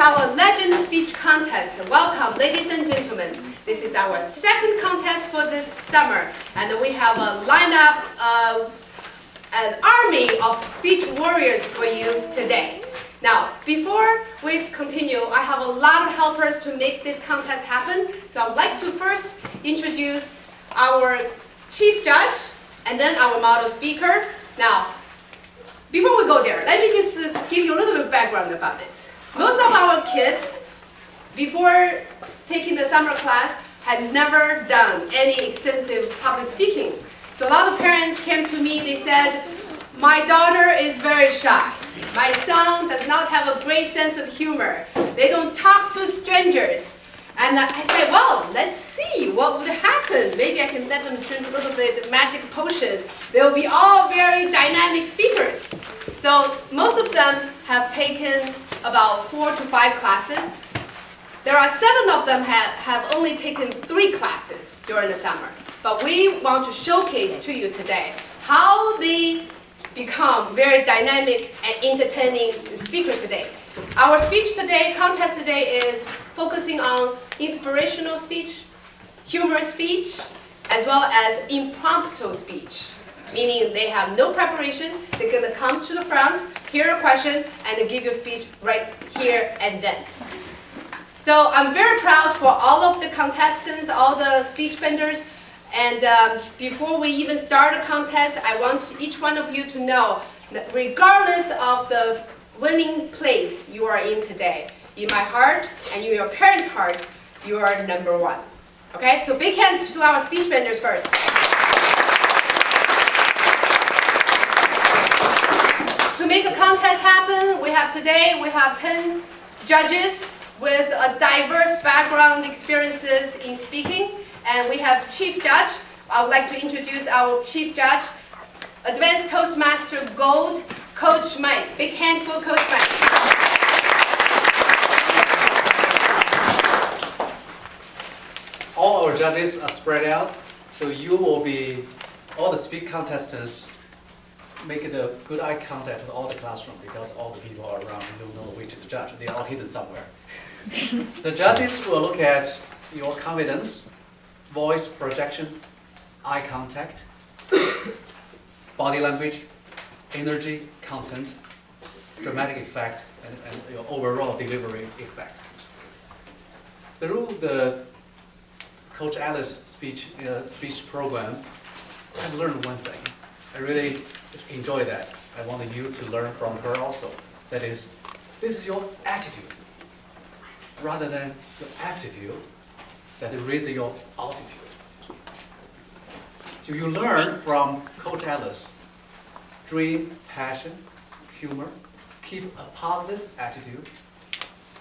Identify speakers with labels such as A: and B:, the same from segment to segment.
A: to our Legend Speech Contest. Welcome, ladies and gentlemen. This is our second contest for this summer, and we have a lineup of an army of speech warriors for you today. Now, before we continue, I have a lot of helpers to make this contest happen. So I'd like to first introduce our chief judge and then our model speaker. Now, before we go there, let me just give you a little bit of background about this. Most of our kids, before taking the summer class, had never done any extensive public speaking. So a lot of parents came to me, they said, my daughter is very shy. My son does not have a great sense of humor. They don't talk to strangers. And I said, well, let's see what would happen. Maybe I can let them drink a little bit of magic potion. They'll be all very dynamic speakers. So most of them have taken about 4 to 5 classes. There are 7 of them have only taken 3 classes during the summer. But we want to showcase to you today how they become very dynamic and entertaining speakers today. Our speech today, contest today, is focusing on inspirational speech, humorous speech, as well as impromptu speech, meaning they have no preparation. They're going to come to the front, hear a question, and give you a speech right here and then. So I'm very proud for all of the contestants, all the speech benders. And before we even start the contest, I want each one of you to know that regardless of the winning place you are in today, in my heart and in your parents' heart, you are #1. Okay, so big hand to our speech benders first. To make the contest happen, we have 10 judges with a diverse background experiences in speaking. And we have Chief Judge. I would like to introduce our Chief Judge, Advanced Toastmaster Gold, Coach Mike. Big hand for Coach Mike.
B: All our judges are spread out, so you will be, all the speak contestants, make it a good eye contact with all the classroom because all the people are around. You don't know which is the judge. They're all hidden somewhere. The judges will look at your confidence, voice projection, eye contact, body language, energy, content, dramatic effect, and your overall delivery effect. Through the Coach Alice speech program, I've learned one thing. I really enjoy that. I wanted you to learn from her also. That is, this is your attitude rather than your aptitude that raises your altitude. So you learn from Coach Alice, dream, passion, humor, keep a positive attitude.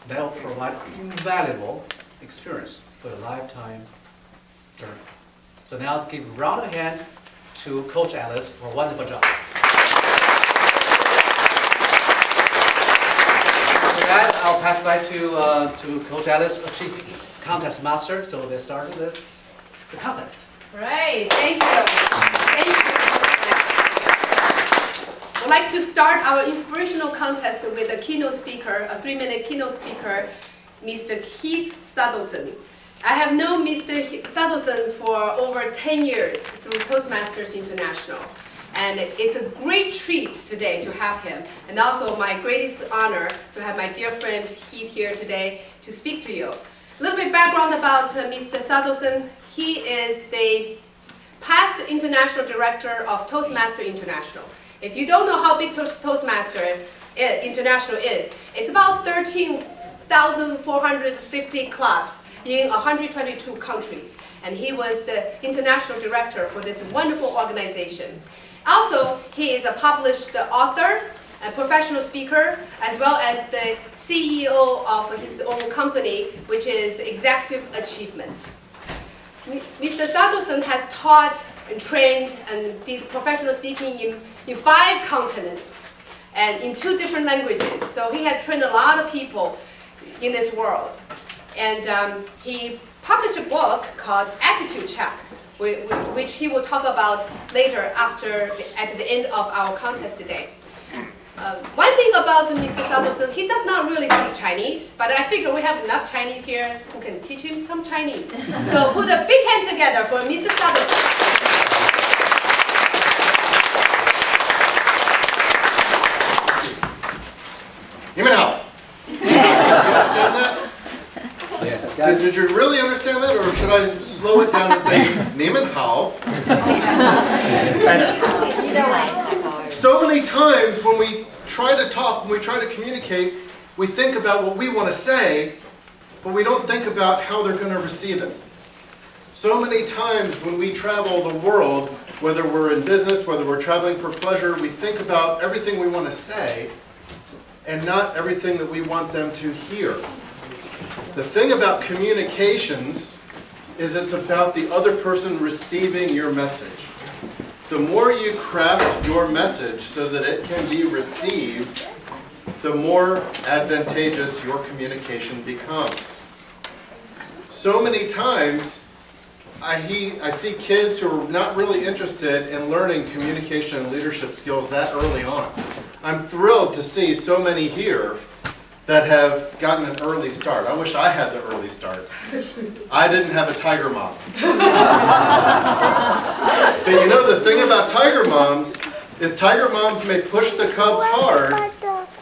B: That will provide invaluable experience for a lifetime journey. So now let's give a round of hand to Coach Alice for a wonderful job. With that, I'll pass it back to Coach Alice, a Chief Contest Master. So let's start with the contest.
A: Right, thank you. Thank you. I'd like to start our inspirational contest with a keynote speaker, a 3-minute keynote speaker, Mr. Heath Suddleson. I have known Mr. Suddleson for over 10 years through Toastmasters International. And it's a great treat today to have him. And also my greatest honor to have my dear friend Heath here today to speak to you. A little bit background about Mr. Suddleson. He is the past international director of Toastmaster International. If you don't know how big Toastmaster International is, it's about 13,450 clubs in 122 countries. And he was the international director for this wonderful organization. Also, he is a published author, a professional speaker, as well as the CEO of his own company, which is Executive Achievement. Mr. Suddleson has taught and trained and did professional speaking in 5 continents and in 2 different languages. So he has trained a lot of people in this world. And he published a book called Attitude Check, which he will talk about later at the end of our contest today. One thing about Mr. Suddleson, he does not really speak Chinese, but I figure we have enough Chinese here who can teach him some Chinese. So put a big hand together for Mr. Suddleson.
C: 你们好. Understand that?
B: Yeah.
C: Did you really understand that, or should I slow it down and say 你们好? So many times when we try to talk, when we try to communicate, we think about what we want to say, but we don't think about how they're going to receive it. So many times when we travel the world, whether we're in business, whether we're traveling for pleasure, we think about everything we want to say and not everything that we want them to hear. The thing about communications is it's about the other person receiving your message. The more you craft your message so that it can be received, the more advantageous your communication becomes. So many times, I see kids who are not really interested in learning communication and leadership skills that early on. I'm thrilled to see so many here that have gotten an early start. I wish I had the early start. I didn't have a tiger mom. But you know, the thing about tiger moms is tiger moms may push the cubs hard,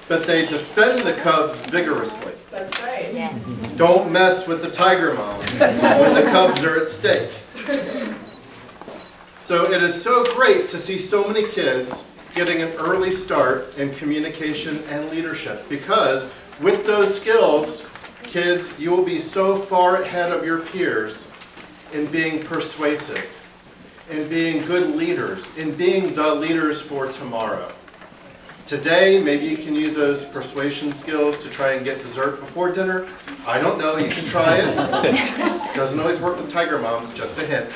C: but they defend the cubs vigorously.
A: That's right.
D: Yeah.
C: Don't mess with the tiger mom when the cubs are at stake. So it is so great to see so many kids getting an early start in communication and leadership, because with those skills, kids, you will be so far ahead of your peers in being persuasive, in being good leaders, in being the leaders for tomorrow. Today, maybe you can use those persuasion skills to try and get dessert before dinner. I don't know, you can try it. Doesn't always work with tiger moms, just a hint.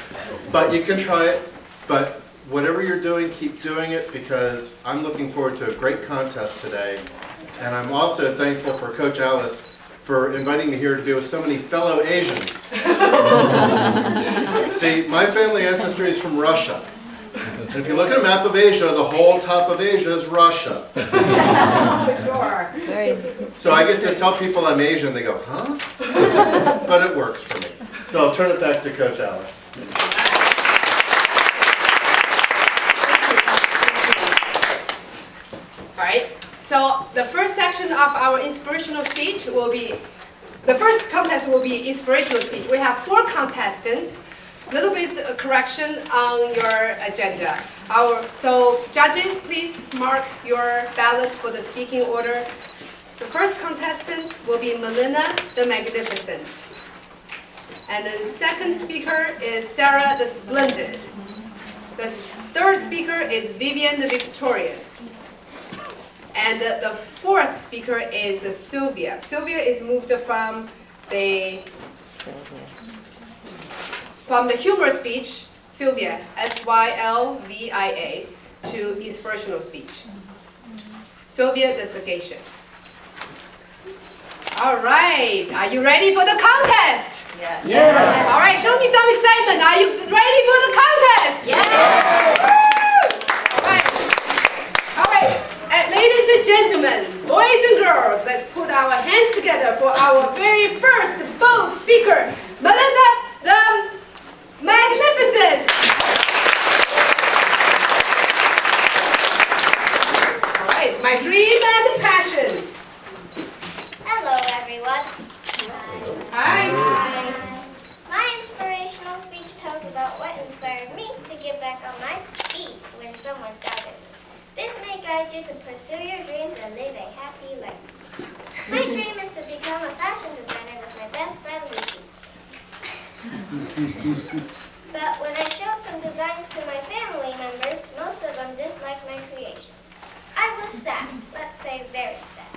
C: But you can try it. But whatever you're doing, keep doing it, because I'm looking forward to a great contest today. And I'm also thankful for Coach Alice for inviting me here to be with so many fellow Asians. See, my family ancestry is from Russia. And if you look at a map of Asia, the whole top of Asia is Russia.
A: Sure.
C: So I get to tell people I'm Asian, they go, huh? But it works for me. So I'll turn it back to Coach Alice.
A: All right. So the first section of our inspirational speech will be, the first contest will be inspirational speech. We have 4 contestants. Little bit of correction on your agenda. So judges, please mark your ballot for the speaking order. The first contestant will be Melina the Magnificent. And the second speaker is Sarah the Splendid. The third speaker is Vivian the Victorious. And the fourth speaker is Sylvia. Sylvia is moved from the humorous speech, Sylvia, Sylvia, to inspirational speech, Sylvia the Sagacious. All right, are you ready for the contest?
D: Yes.
C: Yes.
A: All right, show me some excitement. Are you ready for the contest?
D: Yes.
A: All right. Ladies and gentlemen, boys and girls, let's put our hands together for our very first bold speaker, Melina the Magnificent. All right, my dream and passion.
E: Hello, everyone.
A: Hi.
E: My inspirational speech tells about what inspired me to get back on my feet when someone doubted me. This may guide you to pursue your dreams and live a happy life. My dream is to become a fashion designer with my best friend, Lucy. But when I showed some designs to my family members, most of them disliked my creations. I was sad, let's say very sad.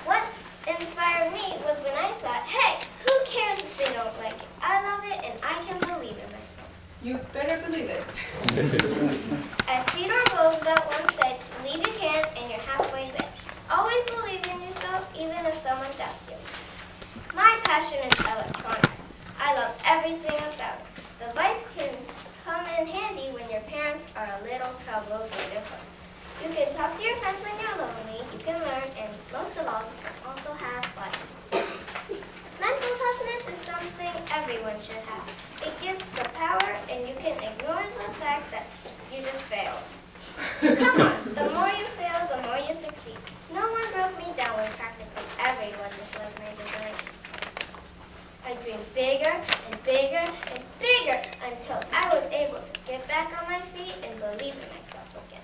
E: What inspired me was when I thought, hey, who cares if they don't like it? I love it and I can believe in myself.
A: You better believe it.
E: As Theodore Roosevelt once said, believe you can and you're halfway there. Always believe in yourself even if someone doubts you. My passion is electronics. I love everything about it. The device can come in handy when your parents are a little troubled with their phones. You can talk to your friends when you're lonely, you can learn, and most of all, you can also have fun. Mental toughness is something everyone should have. It gives the power, and you can ignore the fact that you just failed. Come on, the more you fail, the more you succeed. No one broke me down when practically everyone disliked my designs. I dreamed bigger and bigger and bigger until I was able to get back on my feet and believe in myself again.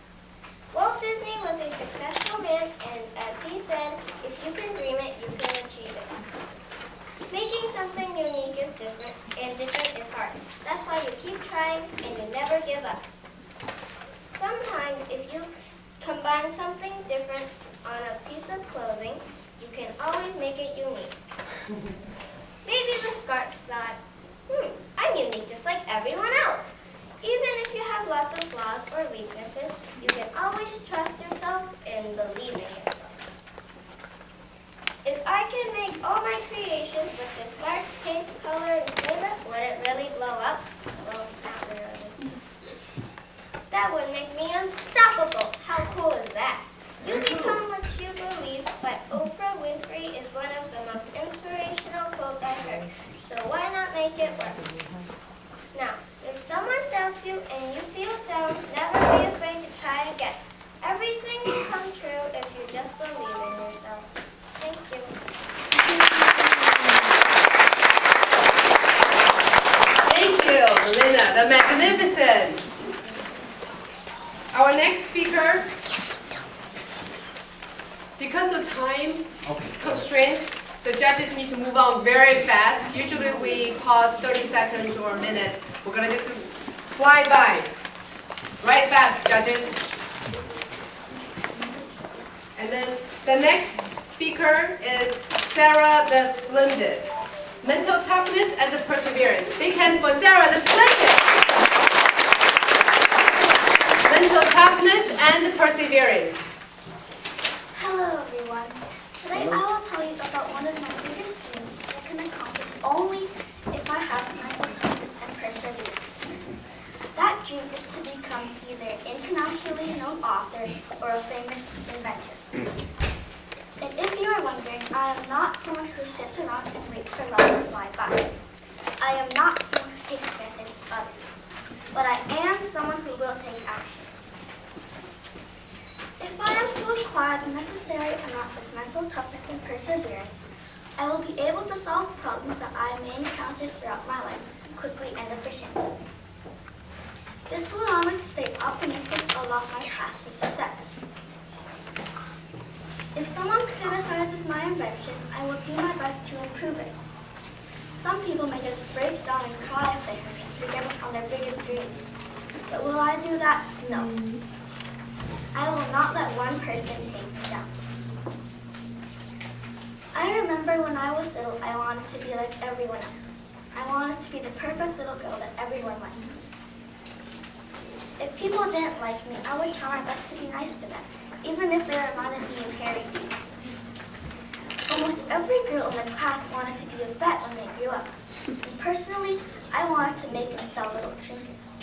E: Walt Disney was a successful man, and as he said, if you can dream it, you can achieve it. Making something unique is different, and different is hard. That's why you keep trying and you never give up. Sometimes, if you combine something different on a piece of clothing, you can always make it unique. Maybe the scarf thought, I'm unique just like everyone else. Even if you have lots of flaws or weaknesses, you can always trust yourself and believe in yourself. If I can make all my creations with this scarf, taste, color, and flavor, would it really blow up? Well, not really. That would make me unstoppable. How cool is that? You become what you believe by Oprah Winfrey is one of the most inspirational quotes I've heard. So why not make it work? Now, if someone doubts you and you feel down, never be afraid to try again. Everything will come true if you just believe in yourself. Thank you.
A: Thank you, Melina the Magnificent. Our next speaker, because of time constraint, the judges need to move on very fast. Usually we pause 30 seconds or a minute. We're going to just fly by. Right fast, judges. And then the next speaker is Sarah the Splendid. Mental toughness and the perseverance. Big hand for Sarah the Splendid. Mental toughness and perseverance.
D: Hello everyone. Today I will tell you about one of my biggest dreams that I can accomplish only if I have mental toughness and perseverance. That dream is to become either an internationally known author or a famous inventor. And if you are wondering, I am not someone who sits around and waits for love to fly by. I am not someone who takes advantage of others. But I am someone who will take action. If I am to acquire the necessary amount of mental toughness and perseverance, I will be able to solve problems that I may encounter throughout my life quickly and efficiently. This will allow me to stay optimistic along my path to success. If someone criticizes my invention, I will do my best to improve it. Some people may just break down and cry if they give up on their biggest dreams. But will I do that? No. I will not let one person take me down. I remember when I was little, I wanted to be like everyone else. I wanted to be the perfect little girl that everyone liked. If people didn't like me, I would try my best to be nice to them, even if they reminded me of hairy things. Almost every girl in the class wanted to be a vet when they grew up. And personally, I wanted to make and sell little trinkets.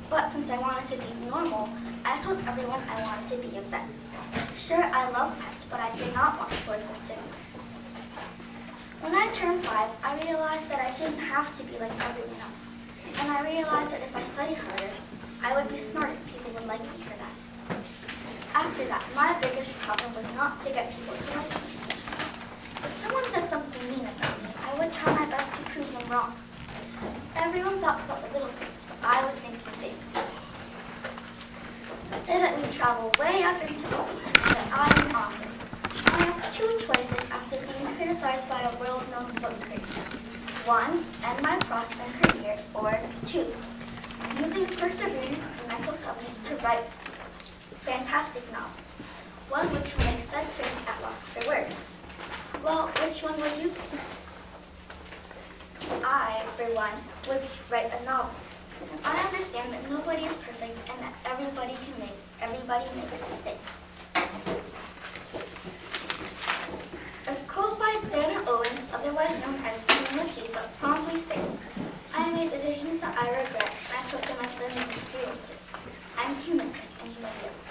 D: But since I wanted to be normal, I told everyone I wanted to be a vet. Sure, I love pets, but I did not want to work with siblings. When I turned 5, I realized that I didn't have to be like everyone else. And I realized that if I studied harder, I would be smarter. People would like me for that. After that, my biggest problem was not to get people to like me. If someone said something mean about me, I would try my best to prove them wrong. Everyone thought about the little things, but I was thinking big. Say that we travel way up into the future, that I am author. I have 2 choices after being criticized by a world-known book critic. 1, end my prospering career, or 2, using perseverance and mental toughness to write fantastic novel. One which will make said critic at loss for words. Well, which one would you think? I, for one, would write a novel. And I understand that nobody is perfect and that everybody makes mistakes. A quote by Dana Owens, otherwise known as Queen Latifah, promptly states, I made decisions that I regret, and I took them as learning experiences. I'm human like anybody else.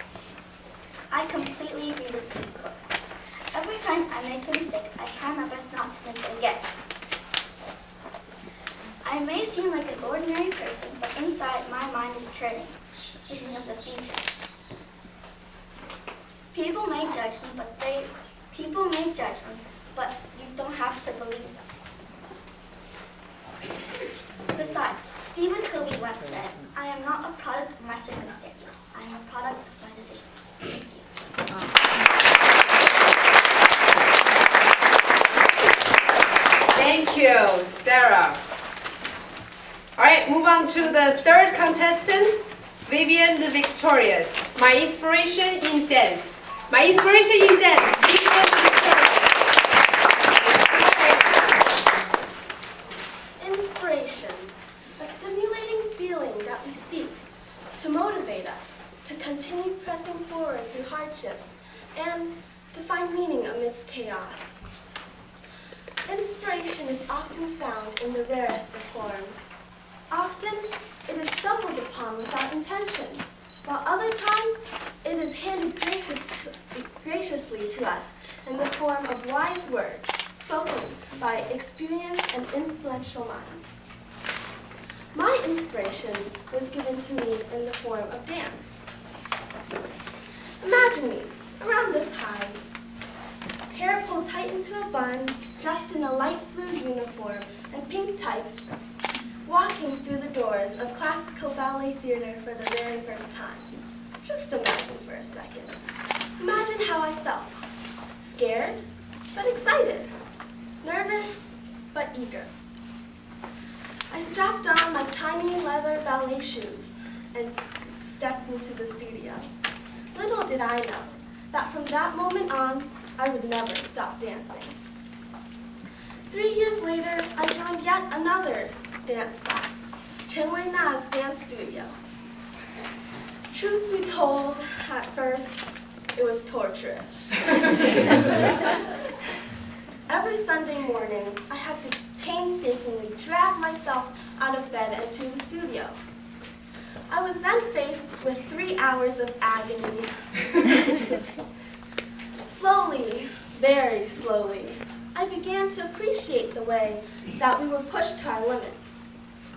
D: I make a mistake, I try my best not to make it again. I may seem like an ordinary person, but inside my mind is churning, thinking of the future. People may judge me, but you don't have to believe them. Besides, Stephen Covey once said, I am not a product of my circumstances. I am a product of my decisions. Thank you.
A: Thank you, Sarah. All right, move on to the third contestant, Vivian the Victorious. My inspiration in dance. My inspiration in dance, Vivian the Victorious.
F: Inspiration, a stimulating feeling that we seek to motivate us, to continue pressing forward through hardships, and to find meaning amidst chaos. Inspiration is often found in the rarest of forms. Often, it is stumbled upon without intention, while other times, it is handed graciously to us in the form of wise words spoken by experienced and influential minds. My inspiration was given to me in the form of dance. Imagine me, around this high, hair pulled tight into a bun, dressed in a light blue uniform and pink tights, walking through the doors of classical ballet theater for the very first time. Just imagine for a second. Imagine how I felt. Scared, but excited. Nervous, but eager. I strapped on my tiny leather ballet shoes and stepped into the studio. Little did I know that from that moment on, I would never stop dancing. 3 years later, I joined yet another dance class, Chen Wei Na's dance studio. Truth be told, at first, it was torturous. Every Sunday morning, I had to painstakingly drag myself out of bed and to the studio. I was then faced with 3 hours of agony. Slowly, very slowly, I began to appreciate the way that we were pushed to our limits.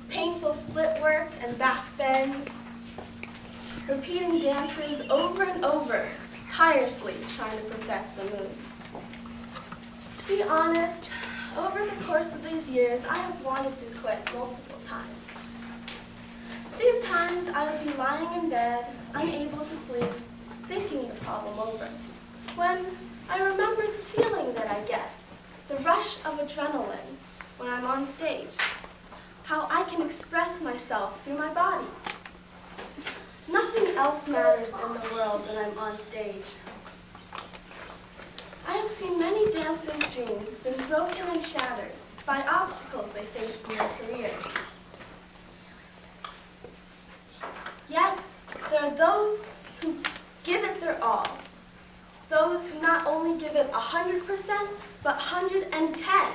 F: Painful split work and back bends, repeating dances over and over, tirelessly trying to perfect the moves. To be honest, over the course of these years, I have wanted to quit multiple times. These times, I would be lying in bed, unable to sleep, thinking the problem over, when I remember the feeling that I get, the rush of adrenaline when I'm on stage, how I can express myself through my body. Nothing else matters in the world when I'm on stage. I have seen many dancers' dreams been broken and shattered by obstacles they faced in their career. Yet, there are those who give it their all. Those who not only give it 100%, but 110.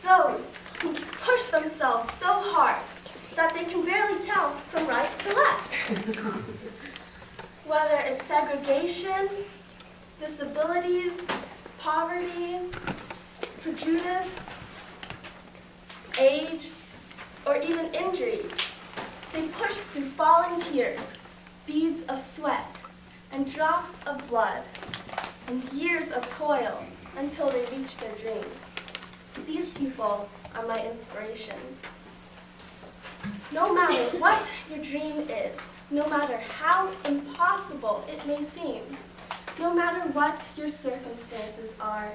F: Those who push themselves so hard that they can barely tell from right to left. Whether it's segregation, disabilities, poverty, prejudice, age, or even injuries, they push through falling tears, beads of sweat, and drops of blood, and years of toil until they reach their dreams. These people are my inspiration. No matter what your dream is, no matter how impossible it may seem, no matter what your circumstances are,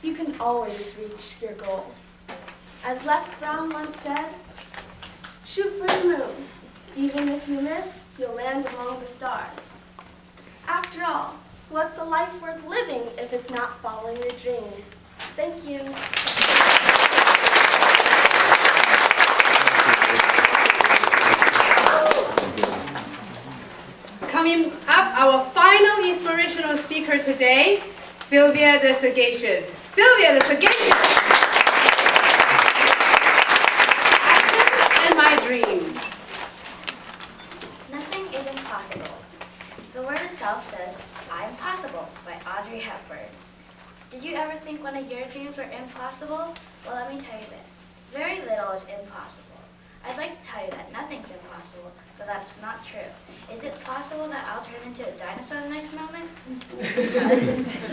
F: you can always reach your goal. As Les Brown once said, shoot for the moon. Even if you miss, you'll land among the stars. After all, what's a life worth living if it's not following your dreams? Thank you.
A: Coming up, our final inspirational speaker today, Sylvia the Sagacious. Sylvia the Sagacious. Action and my dream.
D: Nothing is impossible. The word itself says, I am possible, by Audrey Hepburn. Did you ever think one of your dreams were impossible? Well, let me tell you this. Very little is impossible. I'd like to tell you that nothing's impossible, but that's not true. Is it possible that I'll turn into a dinosaur the next moment? No,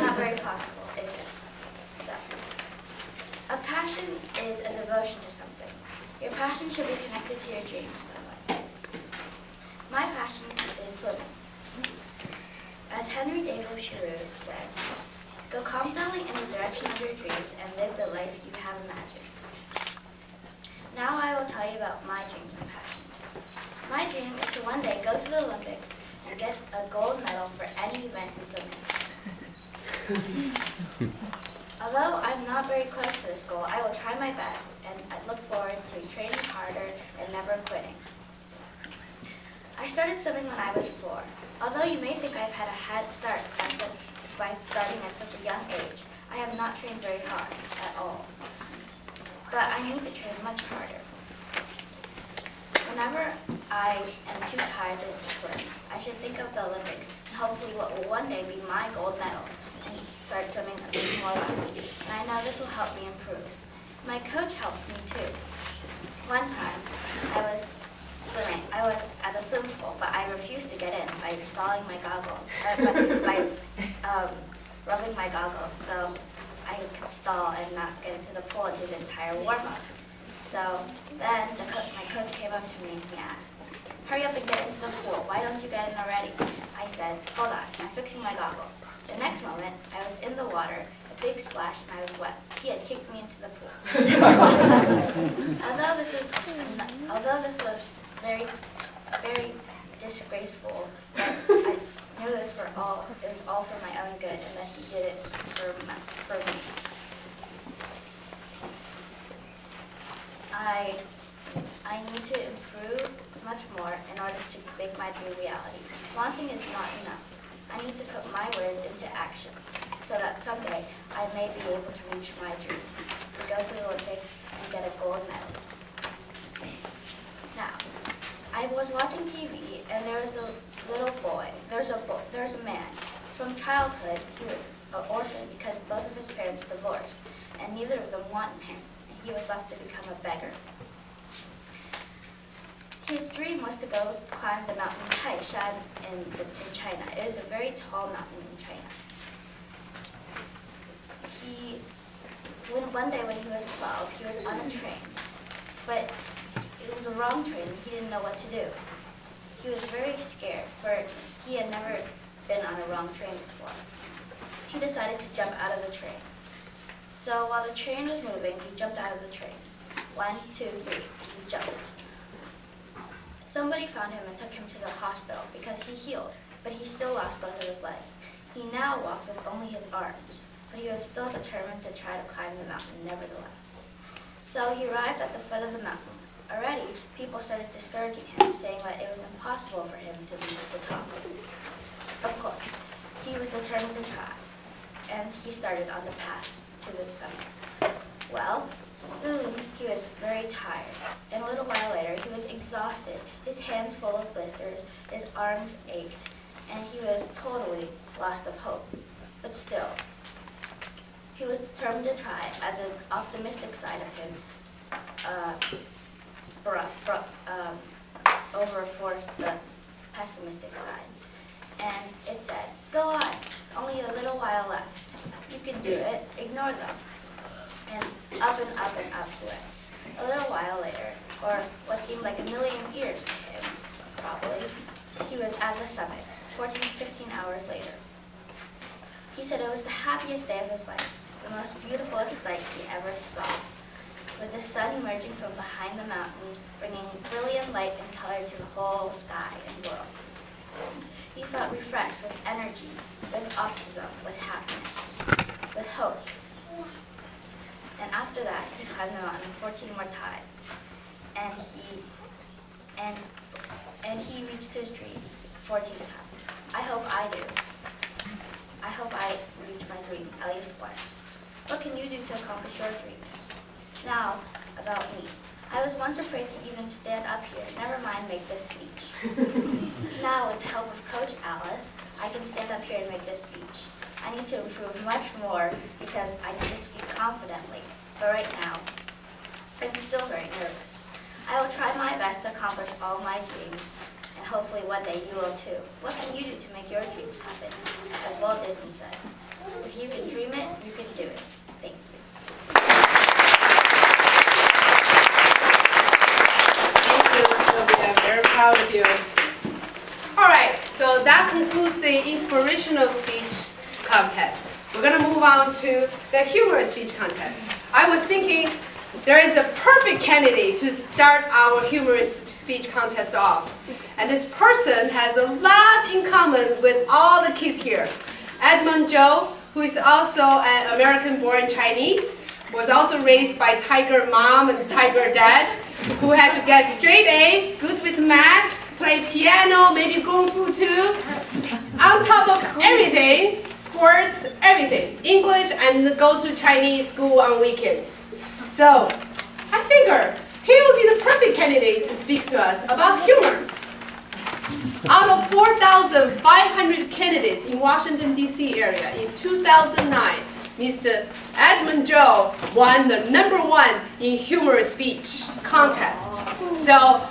D: not very possible, is it? So, a passion is a devotion to something. Your passion should be connected to your dreams. My passion is swimming. As Henry David Thoreau said, go confidently in the direction of your dreams and live the life you have imagined. Now I will tell you about my dreams and passions. My dream is to one day go to the Olympics and get a gold medal for any event in swimming. Although I'm not very close to this goal, I will try my best, and I look forward to training harder and never quitting. I started swimming when I was 4. Although you may think I've had a head start by starting at such a young age, I have not trained very hard at all. But I need to train much harder. Whenever I am too tired to swim, I should think of the Olympics and hopefully what will one day be my gold medal and start swimming a few more laps. And I know this will help me improve. My coach helped me too. One time, I was at the swimming pool, but I refused to get in by installing my goggles, by rubbing my goggles, so I could stall and not get into the pool and do the entire warm-up. So then my coach came up to me and he asked, hurry up and get into the pool. Why don't you get in already? I said, hold on, I'm fixing my goggles. The next moment, I was in the water, a big splash, and I was wet. He had kicked me into the pool. Although this was very, very disgraceful, but I knew it was all for my own good, and that he did it for me. I need to improve much more in order to make my dream reality. Wanting is not enough. I need to put my words into action so that someday I may be able to reach my dream, to go to the Olympics and get a gold medal. Now, I was watching TV and there was a little boy, there's a man. From childhood, he was an orphan because both of his parents divorced and neither of them wanted him, and he was left to become a beggar. His dream was to go climb the mountain Taishan in China. It is a very tall mountain in China. One day when he was 12, he was on a train, but it was a wrong train and he didn't know what to do. He was very scared, for he had never been on a wrong train before. He decided to jump out of the train. So while the train was moving, he jumped out of the train. 1, 2, 3, he jumped. Somebody found him and took him to the hospital because he healed, but he still lost both of his legs. He now walked with only his arms, but he was still determined to try to climb the mountain nevertheless. So he arrived at the foot of the mountain. Already, people started discouraging him, saying that it was impossible for him to reach the top. Of course, he was determined to try, and he started on the path to the summit. Well, soon he was very tired, and a little while later he was exhausted, his hands full of blisters, his arms ached, and he was totally lost of hope. But still, he was determined to try, as an optimistic side of him overforced the pessimistic side. And it said, go on, only a little while left. You can do it, ignore them. And up and up and up he went. A little while later, or what seemed like a million years to him, probably, he was at the summit, 14, 15 hours later. He said it was the happiest day of his life, the most beautiful sight he ever saw, with the sun emerging from behind the mountain, bringing brilliant light and color to the whole sky and world. He felt refreshed with energy, with optimism, with happiness, with hope. And after that, he climbed the mountain 14 more times, and he reached his dreams 14 times. I hope I do. I hope I reach my dream at least once. What can you do to accomplish your dreams? Now, about me. I was once afraid to even stand up here, never mind make this speech. Now, with the help of Coach Alice, I can stand up here and make this speech. I need to improve much more because I need to speak confidently. But right now, I'm still very nervous. I will try my best to accomplish all my dreams, and hopefully one day you will too. What can you do to make your dreams happen? As Walt Disney says, if you can dream it, you can do it. Thank you.
A: Thank you, Sylvia. I'm very proud of you. All right, so that concludes the inspirational speech contest. We're going to move on to the humorous speech contest. I was thinking there is a perfect candidate to start our humorous speech contest off. And this person has a lot in common with all the kids here. Edmund Joe, who is also an American-born Chinese, was also raised by tiger mom and tiger dad, who had to get straight A, good with math, play piano, maybe kung fu too. On top of everything, sports, everything, English, and go to Chinese school on weekends. So I figure he would be the perfect candidate to speak to us about humor. Out of 4,500 candidates in Washington, D.C. area in 2009, Mr. Edmund Joe won the #1 in humorous speech contest. So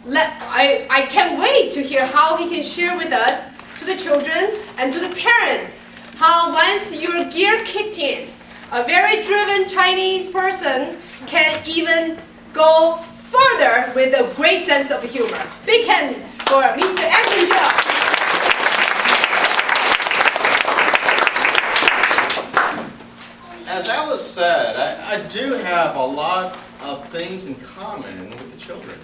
A: I can't wait to hear how he can share with us, to the children and to the parents, how once your gear kicked in, a very driven Chinese person can even go further with a great sense of humor. Big hand for Mr. Edmund Joe.
G: As Alice said, I do have a lot of things in common with the children.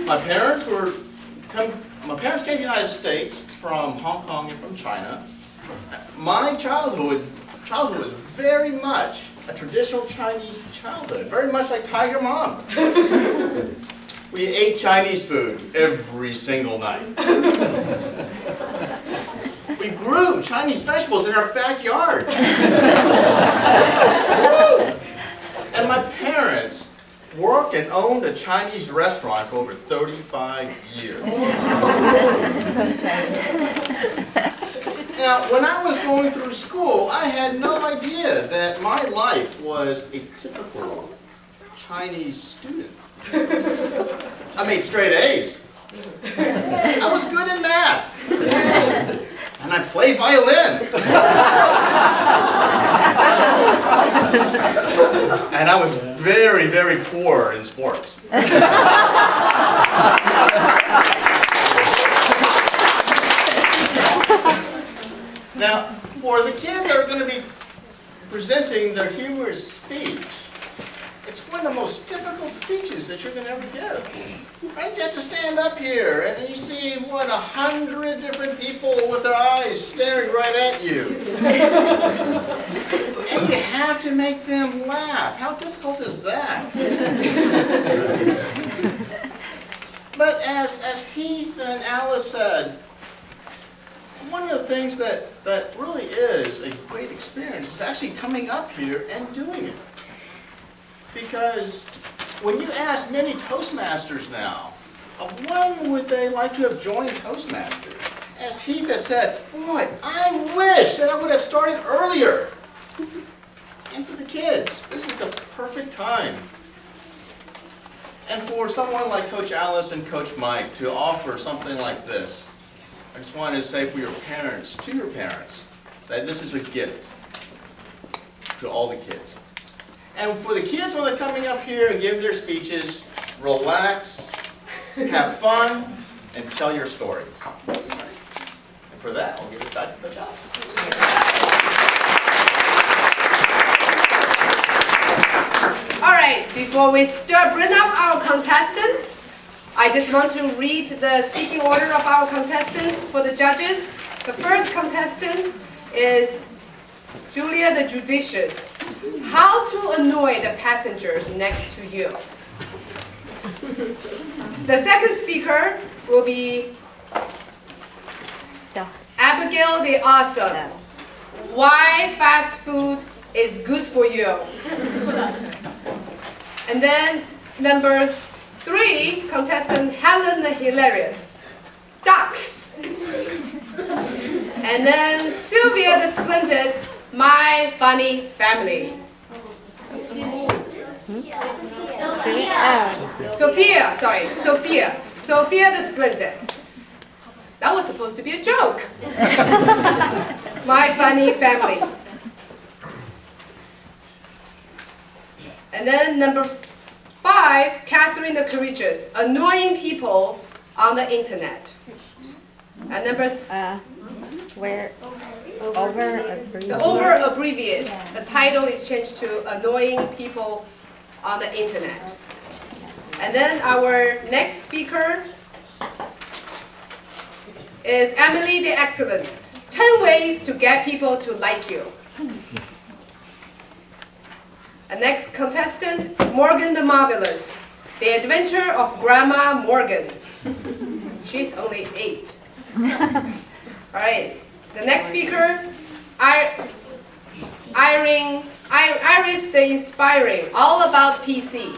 G: My parents came to the United States from Hong Kong and from China. My childhood was very much a traditional Chinese childhood, very much like Tiger Mom. We ate Chinese food every single night. We grew Chinese vegetables in our backyard. And my parents worked and owned a Chinese restaurant for over 35 years. Now, when I was going through school, I had no idea that my life was a typical Chinese student. I made straight A's. I was good in math. And I played violin. And I was very, very poor in sports. Now, for the kids that are going to be presenting their humorous speech, it's one of the most difficult speeches that you're going to ever give. Right? You have to stand up here and you see, 100 different people with their eyes staring right at you. And you have to make them laugh. How difficult is that? But as Heath and Alice said, one of the things that really is a great experience is actually coming up here and doing it. Because when you ask many Toastmasters now, when would they like to have joined Toastmasters? As Heath has said, boy, I wish that I would have started earlier. And for the kids, this is the perfect time. And for someone like Coach Alice and Coach Mike to offer something like this, I just wanted to say for your parents, to your parents, that this is a gift to all the kids. And for the kids when they're coming up here and give their speeches, relax, have fun, and tell your story. And for that, I'll give it back to Coach Alice.
A: All right, before we bring up our contestants, I just want to read the speaking order of our contestants for the judges. The first contestant is Julia the Judicious. How to annoy the passengers next to you. The second speaker will be Abigail the Awesome. Why fast food is good for you. And then number 3, contestant Helen the Hilarious. ducks. And then Sylvia the Splendid, my funny family. Sophia the Splendid. That was supposed to be a joke. My funny family. And then number 5, Catherine the Courageous, annoying people on the internet. And number the over abbreviate. The title is changed to annoying people on the internet. And then our next speaker is Emily the Excellent. 10 ways to get people to like you. And next contestant, Morgan the Marvelous. The Adventure of Grandma Morgan. She's only 8. All right. The next speaker, Iris the Inspiring, all about PC.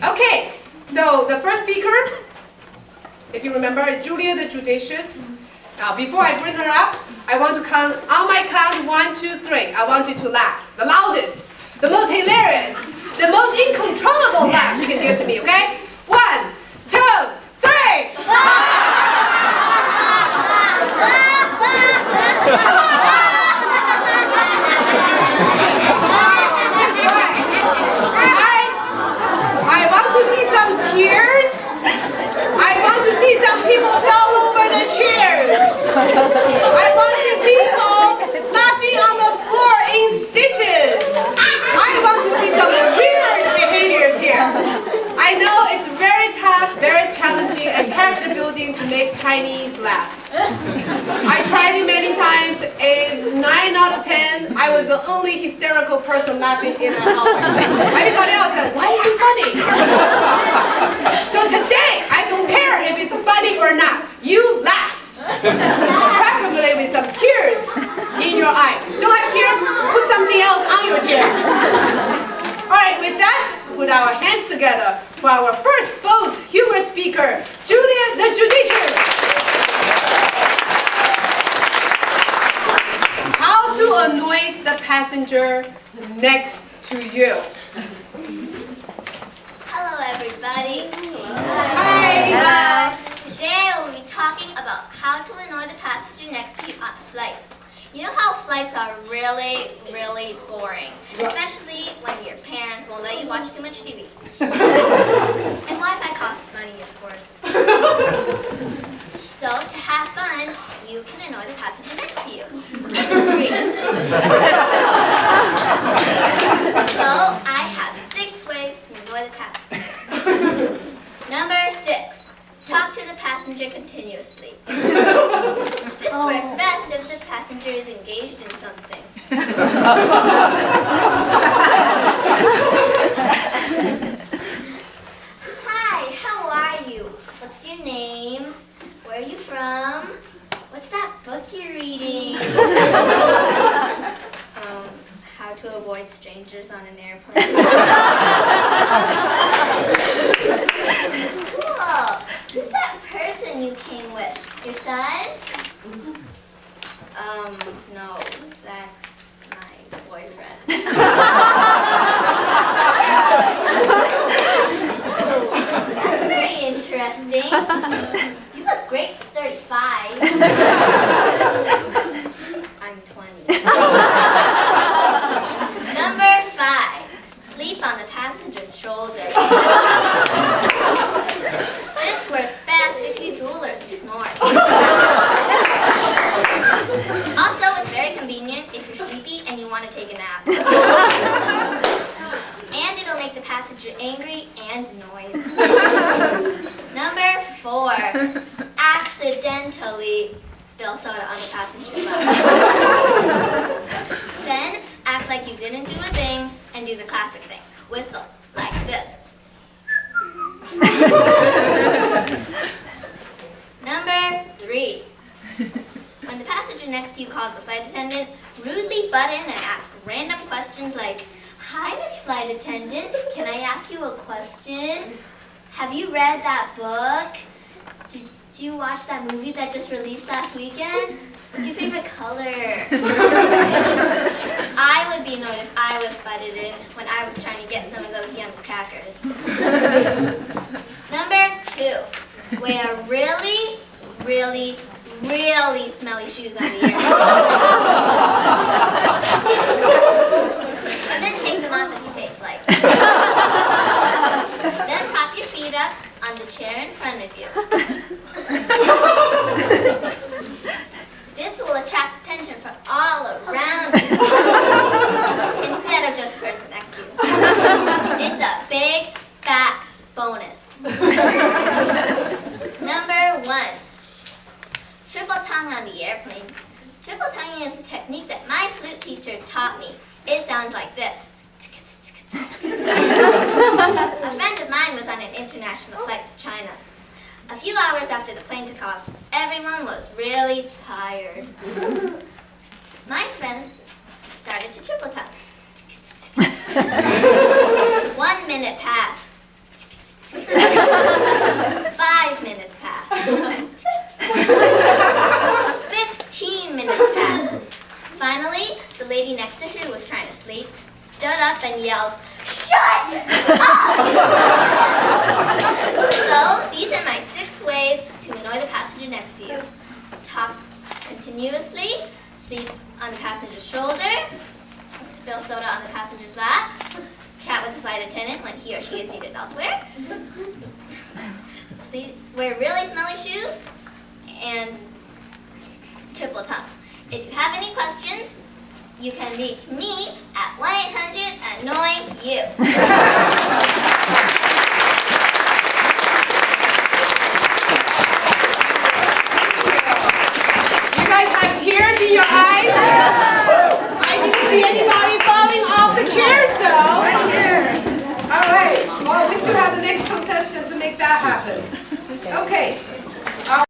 A: Okay, so the first speaker, if you remember, Julia the Judicious. Now, before I bring her up, I want to count, on my count, 1, 2, 3. I want you to laugh. The loudest, the most hilarious, the most incontrollable laugh you can give to me, okay? 1, 2, 3. I want to see some tears. I want to see some people fall over the chairs. I want to see people laughing on the floor in stitches. I want to see some weird behaviors here. I know it's very tough, very challenging, and character building to make Chinese laugh. I tried it many times. In 9 out of 10, I was the only hysterical person laughing in the hallway. Everybody else said, "Why is he funny?" So today, I don't care if it's funny or not. You laugh. Preferably with some tears in your eyes. Don't have tears, put something else on your tear. All right, with that, put our hands together for our first bold humor speaker, Julia the Judicious. How to annoy the passenger next to you.
E: Hello, everybody.
A: Hi.
E: Today I will be talking about how to annoy the passenger next to you on a flight. You know how flights are really, really boring, especially when your parents won't let you watch too much TV. And Wi-Fi costs money, of course. So to have fun, you can annoy the passenger next to you. And it's free. So I have 6 ways to annoy the passenger. Number 6. Talk to the passenger continuously. This works best if the passenger is engaged in something. Hi, how are you? What's your name? Where are you from? What's that book you're reading? How to avoid strangers on an airplane. Cool. Who's that person you came with? Your son? No, that's my boyfriend. Oh, that's very interesting. You look great for 35. I'm 20. Number 5, sleep on the passenger's shoulder. This works best if you drool or if you snore. Also, it's very convenient if you're sleepy and you want to take a nap. And it'll make the passenger angry and annoyed. Number 4, accidentally spill soda on the passenger's lap. Then, act like you didn't do a thing and do the classic thing. Whistle, like this. Number 3. When the passenger next to you calls the flight attendant, rudely butt in and ask random questions like, "Hi, Miss Flight Attendant, can I ask you a question? Have you read that book? Do you watch that movie that just released last weekend? What's your favorite color? I would be annoyed if I was butted in when I was trying to get some of those yum crackers. Number 2, wear really, really, really smelly shoes on the airplane. And then take them off as you take flight. Then prop your feet up on the chair in front of you. This will attract attention from all around you instead of just the person next to you. It's a big, fat bonus. Number 1, triple tongue on the airplane. Triple tonguing is a technique that my flute teacher taught me. It sounds like this. A friend of mine was on an international flight to China. A few hours after the plane took off, everyone was really tired. My friend started to triple tongue. 1 minute passed. 5 minutes passed. 15 minutes passed. Finally, the lady next to her who was trying to sleep stood up and yelled, "Shut up!" So, these are my 6 ways to annoy the passenger next to you. Talk continuously, sleep on the passenger's shoulder, spill soda on the passenger's lap, chat with the flight attendant when he or she is needed elsewhere, wear really smelly shoes, and triple tongue. If you have any questions, you can reach me at 1-800-ANNOY-YOU.
A: You guys have tears in your eyes? I didn't see anybody falling off the chairs though. All right, well, we still have the next contestant to make that happen.